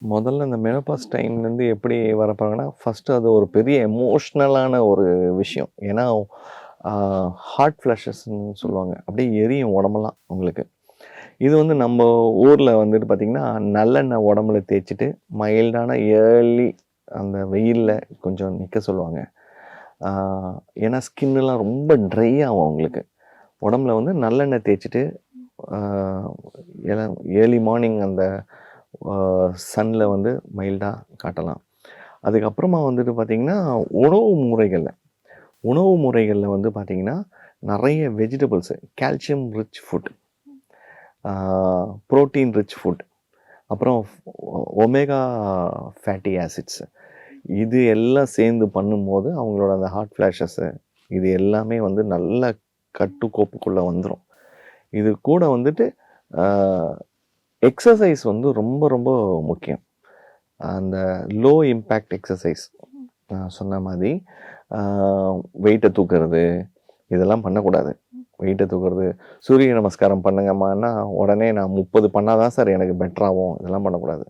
முதல்ல இந்த மெனோபாஸ் டைம்லேருந்து எப்படி வரப்போறாங்கன்னா, ஃபர்ஸ்ட்டு அது ஒரு பெரிய எமோஷ்னலான ஒரு விஷயம். ஏன்னா, ஆ ஹாட் ஃப்ளஷஸ்ன்னு சொல்லுவாங்க. அப்படியே எரியும் உடம்பெல்லாம் உங்களுக்கு. இது வந்து நம்ம ஊர்ல வந்துட்டு பார்த்தீங்கன்னா, நல்லெண்ணெய் உடம்புல தேய்ச்சுட்டு, மைல்டான ஏர்லி அந்த வெயில்ல கொஞ்சம் நிக்க சொல்லுவாங்க. ஆ ஏன்னா ஸ்கின்னுலாம் ரொம்ப ட்ரை ஆகும் அவங்களுக்கு. உடம்புல வந்து நல்லெண்ணெய் தேய்ச்சுட்டு, ஆ ஏன்னா ஏர்லி மார்னிங் அந்த சன்ல வந்து மைல்டா காட்டலாம். அதுக்கப்புறமா வந்துட்டு பார்த்தீங்கன்னா, உணவு முறைகள்ல உணவு முறைகள்ல வந்து பார்த்தீங்கன்னா, நெறைய வெஜிடபிள்ஸு, கால்சியம் ரிச் ஃபுட், ஆ புரோட்டீன் ரிச் ஃபுட், அப்புறம் ஒமேகா ஃபேட்டி ஆசிட்ஸ் இது எல்லாம் சேர்ந்து பண்ணும்போது, அவங்களோட அந்த ஹாட் ஃப்ளாஷஸு இது எல்லாமே வந்து நல்ல கட்டுக்கோப்புக்குள்ள வந்துரும். இது கூட வந்துட்டு, ஆ எக்ஸர்சைஸ் வந்து ரொம்ப ரொம்ப முக்கியம். அந்த லோ இம்பேக்ட் எக்ஸர்சைஸ் நான் சொன்ன மாதிரி வெயிட்ட தூக்குறது இதெல்லாம் பண்ணக்கூடாது. வெயிட்ட தூக்குறது, சூரிய நமஸ்காரம் பண்ணுங்கம்மான்னா, உடனே நான் 30 பண்ணா தான் சார் எனக்கு பெட்டர் ஆகும். இதெல்லாம் பண்ணக்கூடாது.